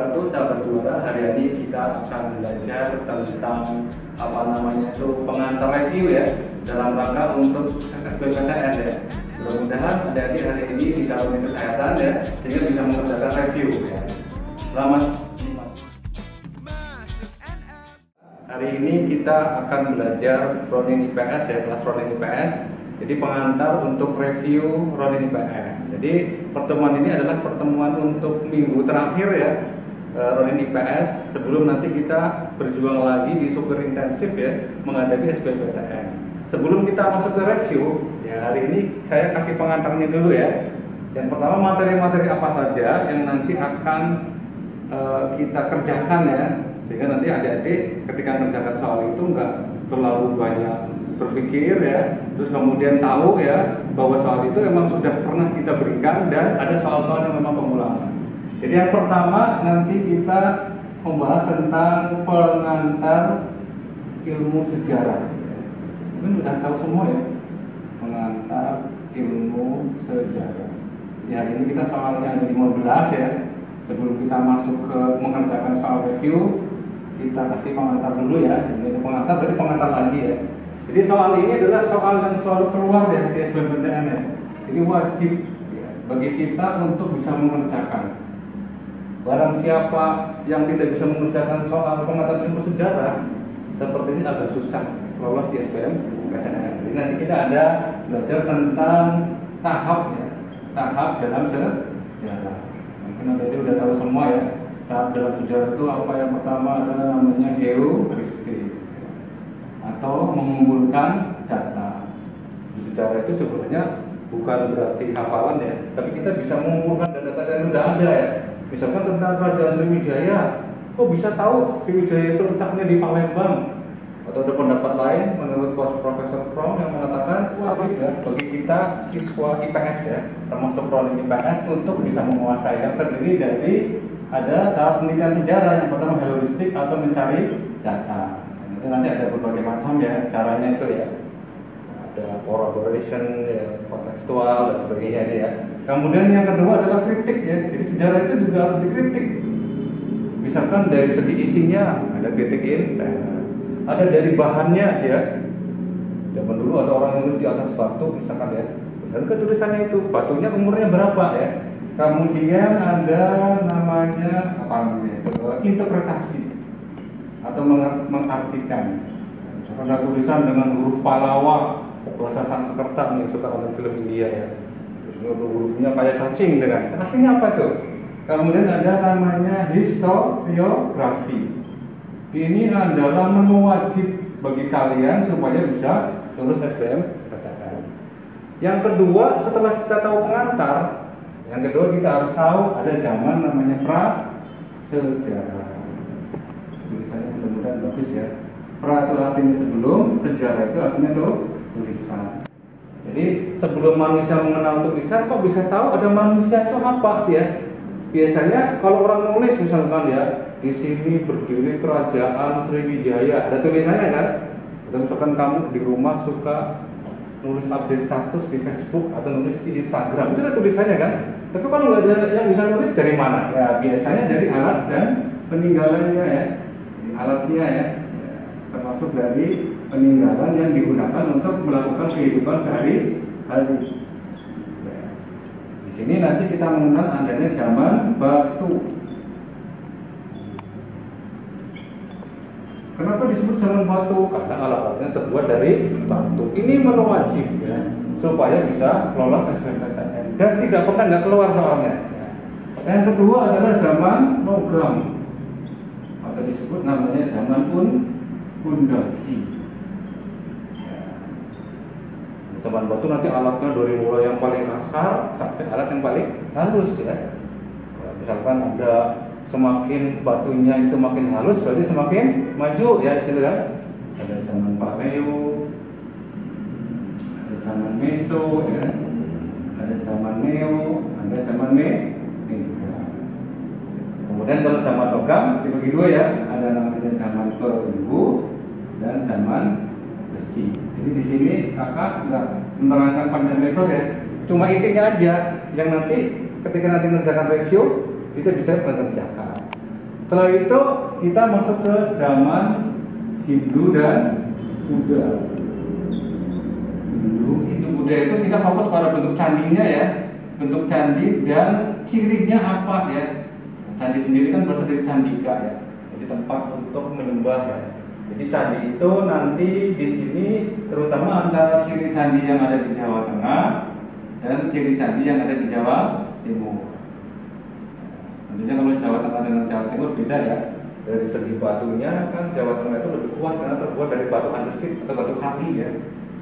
Tentu sahabat juara, hari ini kita akan belajar tentang pengantar review ya, dalam rangka untuk sukses SBMPTN ya. Mudah-mudahan adik-adik hari ini di dalam kesehatan ya, sehingga bisa mengerjakan review ya. Selamat. Hari ini kita akan belajar Ronin IPS ya, kelas Ronin IPS. Jadi pengantar untuk review Ronin IPS. Jadi pertemuan ini adalah pertemuan untuk minggu terakhir ya, Ronin IPS, sebelum nanti kita berjuang lagi di super intensif ya menghadapi SBMPTN. Sebelum kita masuk ke review ya, hari ini saya kasih pengantarnya dulu ya. Yang pertama, materi-materi apa saja yang nanti akan kita kerjakan ya, sehingga nanti adik-adik ketika mengerjakan soal itu nggak terlalu banyak berpikir ya, terus kemudian tahu ya bahwa soal itu memang sudah pernah kita berikan dan ada soal-soal yang memang pengulangan. Jadi yang pertama nanti kita membahas tentang pengantar ilmu sejarah. Mungkin sudah tahu semua ya, pengantar ilmu sejarah. Jadi hari ini kita soalnya ada 15 ya. Sebelum kita masuk ke mengerjakan soal review, kita kasih pengantar dulu ya. Ini pengantar, berarti pengantar lagi ya. Jadi soal ini adalah soal yang selalu keluar ya di SBMPTN ya. Jadi wajib ya, bagi kita untuk bisa mengerjakan. Barang siapa yang tidak bisa mengerjakan soal pengantar ilmu sejarah, seperti ini agak susah lolos di SBMPTN. Jadi nanti kita ada belajar tentang tahap ya, tahap dalam sejarah. Mungkin nanti udah tahu semua ya, tahap dalam sejarah itu apa. Yang pertama ada namanya heuristik atau mengumpulkan data. Di sejarah itu sebenarnya bukan berarti hafalan ya, tapi kita bisa mengumpulkan data-data yang sudah ada ya. Misalkan tentang Kerajaan Sriwijaya, kok bisa tahu Sriwijaya itu letaknya di Palembang? Atau ada pendapat lain menurut Profesor Prom yang mengatakan wajib ya bagi kita siswa IPS ya, termasuk Ronin IPS, untuk bisa menguasai yang terdiri dari ada tahap penelitian sejarah. Yang pertama heuristik atau mencari data. Nanti ada berbagai macam ya caranya itu ya. Ada corroboration ya, kontekstual dan sebagainya ini ya. Kemudian yang kedua adalah kritik ya. Jadi sejarah itu juga harus dikritik. Misalkan dari segi isinya ada kritik intern, ada dari bahannya ya. Zaman dulu ada orang nulis di atas batu misalkan ya, dan ketulisannya itu batunya umurnya berapa ya. Kemudian ada namanya apa namanya itu, interpretasi atau mengartikan. Misalkan ada tulisan dengan huruf Pallawa, bahasa Sanskerta yang suka nonton film India ya. Hurufnya kayak cacing dengan artinya apa tuh? Kemudian ada namanya historiografi. Ini adalah menu wajib bagi kalian supaya bisa lulus SBMPTN. Yang kedua, setelah kita tahu pengantar, yang kedua kita harus tahu ada zaman namanya prasejarah. Tulisannya mudah-mudahan bagus ya. Pra itu artinya sebelum, sejarah itu artinya tuh tulisan. Jadi sebelum manusia mengenal tulisan, kok bisa tahu ada manusia itu apa ya? Biasanya kalau orang nulis misalkan ya, di sini berdiri Kerajaan Sriwijaya, ada tulisannya kan? Atau misalkan kamu di rumah suka nulis update status di Facebook atau nulis di Instagram, itu ada tulisannya kan? Tapi kalau nggak ada yang bisa nulis, dari mana? Ya biasanya dari alat dan peninggalannya ya, alatnya ya, termasuk dari peninggalan yang digunakan untuk melakukan kehidupan sehari-hari. Di sini nanti kita mengenal adanya zaman batu. Kenapa disebut zaman batu? Karena alat-alatnya terbuat dari batu. Ini menu wajib ya, supaya bisa lolos SBMPTN dan tidak pernah nggak keluar soalnya. Yang kedua adalah zaman logam atau disebut namanya zaman Undaki. Zaman batu nanti alatnya dari mulai yang paling kasar sampai alat yang paling halus ya. Misalkan ada semakin batunya itu makin halus, berarti semakin maju ya di situ kan. Ada zaman Paleo, ada zaman Meso ya, ada zaman Neo, ada zaman Mega. Kemudian kalau zaman logam dibagi dua ya, ada namanya zaman perunggu dan zaman besi. Jadi di sini kakak nggak menerangkan panjang lebar ya, cuma intinya aja yang nanti ketika nanti mengerjakan review itu bisa mengerjakan. Setelah itu kita masuk ke zaman Hindu dan Buddha. Hindu Buddha itu kita fokus pada bentuk candinya ya, bentuk candi dan cirinya apa ya. Candi sendiri kan berasal dari candika ya, jadi tempat untuk menyembah ya. Jadi candi itu nanti di sini terutama antara ciri candi yang ada di Jawa Tengah dan ciri candi yang ada di Jawa Timur. Tentunya kalau Jawa Tengah dengan Jawa Timur beda ya. Dari segi batunya kan Jawa Tengah itu lebih kuat karena terbuat dari batu andesit atau batu kali ya.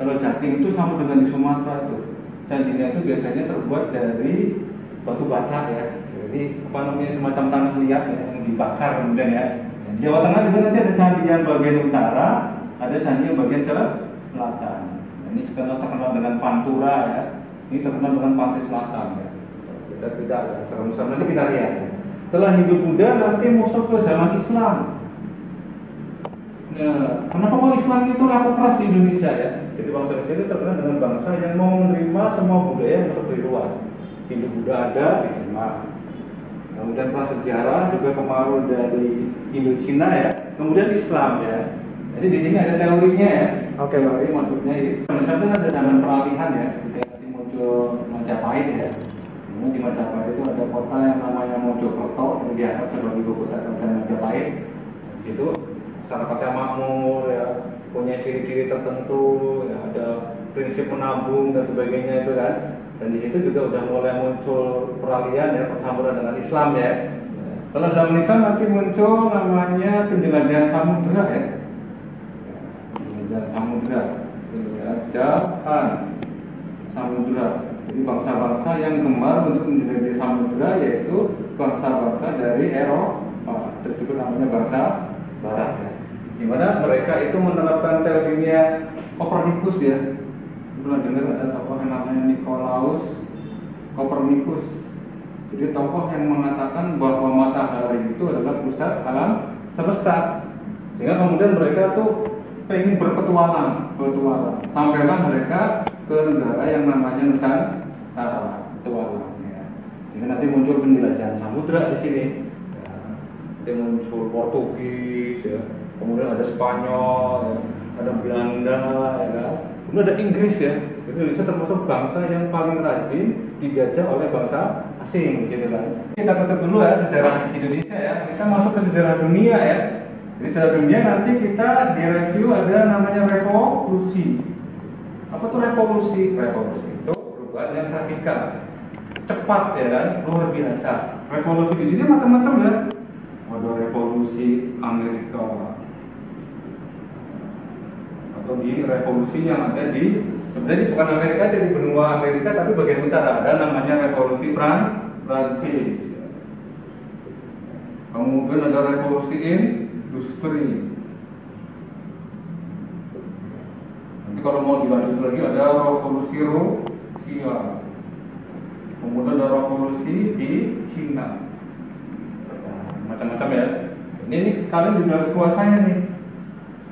Kalau Jatim itu sama dengan di Sumatera itu, candinya itu biasanya terbuat dari batu bata ya. Jadi apa namanya semacam tanah liat ya, yang dibakar kemudian ya. Di Jawa Tengah juga nanti ada candi yang bagian utara, ada candi yang bagian selatan. Ini terkenal dengan Pantura ya. Ini terkenal dengan pantai selatan ya. Kita tidak ya, sama-sama nanti kita lihat. Ya. Setelah Hindu Buddha nanti masuk ke zaman Islam. Nah, kenapa kok Islam itu laku keras di Indonesia ya? Jadi bangsa Indonesia itu terkenal dengan bangsa yang mau menerima semua budaya yang masuk dari luar. Hindu Buddha ada di sana. Kemudian prasejarah juga pengaruh dari Indo-Cina ya. Kemudian Islam ya. Jadi di sini ada teorinya ya. Oke, Pak. Teori maksudnya itu. Misalnya ada zaman peralihan ya. Nanti muncul Majapahit ya. Di Majapahit itu ada kota yang namanya Mojokerto yang dianggap sebagai ibu kota kerajaan Majapahit. Di situ masyarakatnya makmur ya, punya ciri-ciri tertentu, ya, ada prinsip menabung dan sebagainya itu kan. Dan di situ juga udah mulai muncul peralihan ya, percampuran dengan Islam ya. Setelah zaman Islam nanti muncul namanya penjelajahan samudra ya. Penjelajahan samudra, penjelajahan samudra. Jadi bangsa-bangsa yang gemar untuk menjelajahi samudra yaitu bangsa-bangsa dari Eropa, tersebut namanya bangsa Barat ya. Di mana mereka itu menerapkan teorinya Kopernikus ya. Pernah dengar ada tokoh yang namanya Nikolaus Kopernikus. Jadi tokoh yang mengatakan bahwa matahari itu adalah pusat alam semesta. Sehingga kemudian mereka tuh pengen berpetualang. Sampailah mereka ke negara yang namanya Nusantara, petualang ya. Jadi nanti muncul penjelajahan samudra di sini. Ya. Nanti muncul Portugis ya. Kemudian ada Spanyol, ya. Ada Belanda ya kan. Kemudian ada Inggris ya. Jadi Indonesia termasuk bangsa yang paling rajin dijajah oleh bangsa asing gitu kan. Kita tutup dulu ya sejarah Indonesia ya. Kita masuk ke sejarah dunia ya. Jadi sejarah dunia nanti kita direview ada namanya revolusi. Apa tuh revolusi? Revolusi itu perubahan yang radikal, cepat ya kan, luar biasa. Revolusi di sini macam-macam ya. Ada revolusi Amerika, atau di revolusi yang ada di sebenarnya bukan Amerika, jadi benua Amerika tapi bagian utara ada namanya revolusi Prancis. Kemudian ada revolusi industri. Nanti kalau mau dilanjut lagi ada revolusi Rusia. Kemudian ada revolusi di Cina. Macam-macam ya. Ini kalian juga harus kuasai nih.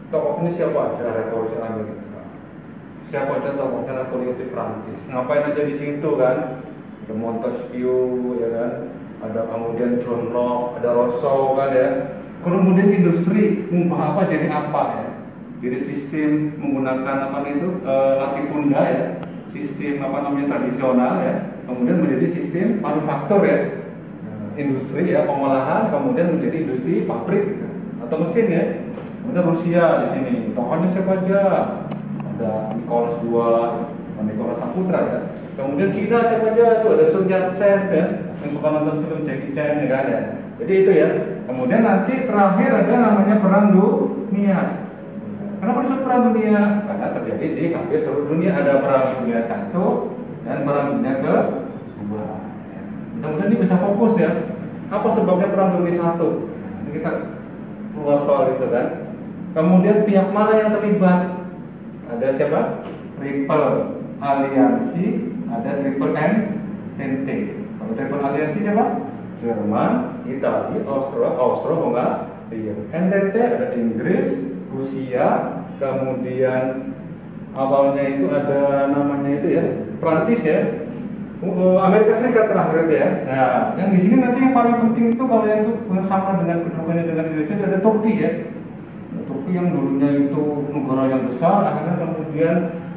Tokoh ini siapa aja revolusi Amerika? Siapa aja tokohnya revolusi Prancis? Ngapain aja di situ kan? Ada Montesquieu ya kan? Ada kemudian John Locke, ada Rousseau kan ya. Kemudian industri mengubah apa jadi apa ya? Jadi sistem menggunakan apa itu latifunda ya, sistem apa namanya tradisional ya, kemudian menjadi sistem manufaktur ya, industri ya pengolahan, kemudian menjadi industri pabrik ya, atau mesin ya. Kemudian Rusia di sini, tokohnya siapa aja? Ada Nicholas II, Nicholas Saputra ya. Kemudian Cina siapa aja? Tuh ada Sun Yat-sen ya, yang suka nonton film Jackie Chan ya kan ya. Jadi itu ya. Kemudian nanti terakhir ada namanya Perang Dunia. Kenapa disebut Perang Dunia? Karena terjadi di hampir seluruh dunia. Ada Perang Dunia I dan Perang Dunia II. Mudah-mudahan ini bisa fokus ya. Apa sebabnya Perang Dunia I? Ini kita keluar soal itu kan. Kemudian pihak mana yang terlibat? Ada siapa? Triple Aliansi, ada Triple Entente. Kalau Triple Aliansi siapa? Jerman, Italia, Austria-Hungaria. Entente ada Inggris, Rusia, kemudian awalnya itu ada namanya itu ya Prancis ya, Amerika Serikat terakhir ya. Nah, yang di sini nanti yang paling penting itu kalau yang itu sama dengan kedudukannya dengan Indonesia ada Turki ya. Nah, Turki yang dulunya itu negara yang besar, akhirnya kemudian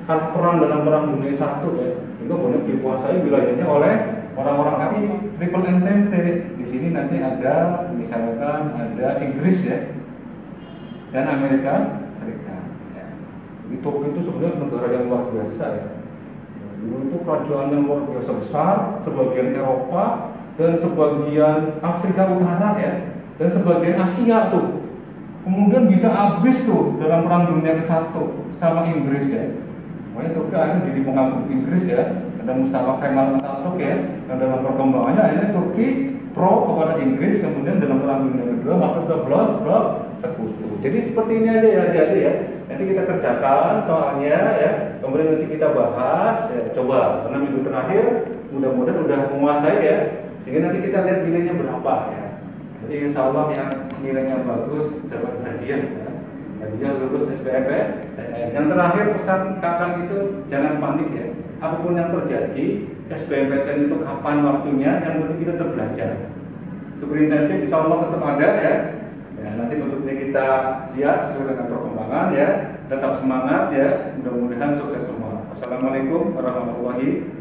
kalah perang dalam perang dunia satu ya. Itu banyak dikuasai wilayahnya oleh orang-orang kami Triple Entente. Di sini nanti ada misalkan ada Inggris ya dan Amerika Serikat. Ya. Jadi Turki itu sebenarnya negara yang luar biasa ya. Dulu itu kerajaan yang luar biasa besar, sebagian Eropa dan sebagian Afrika Utara ya, dan sebagian Asia tuh. Kemudian bisa habis tuh dalam perang dunia ke-1 sama Inggris ya. Makanya Turki akhirnya jadi pengaruh Inggris ya. Ada Mustafa Kemal Atatürk ya, yang dalam perkembangannya akhirnya Turki pro kepada Inggris, kemudian dalam perang dunia kedua masuk ke blok sekutu. Jadi seperti ini aja ya adik-adik ya. Nanti kita kerjakan soalnya ya, kemudian nanti kita bahas ya, coba karena minggu terakhir mudah-mudahan udah menguasai ya, sehingga nanti kita lihat nilainya berapa ya. Jadi insya Allah yang nilainya bagus dapat hadiah ya. Hadiah lulus SBMPTN. Yang terakhir pesan kakak itu jangan panik ya, apapun yang terjadi SBMPTN itu kapan waktunya, yang penting kita terbelajar. Super intensif insya Allah tetap ada ya. Ya, nanti bentuknya kita lihat sesuai dengan perkembangan ya. Tetap semangat ya. Mudah-mudahan sukses semua. Wassalamualaikum warahmatullahi wabarakatuh.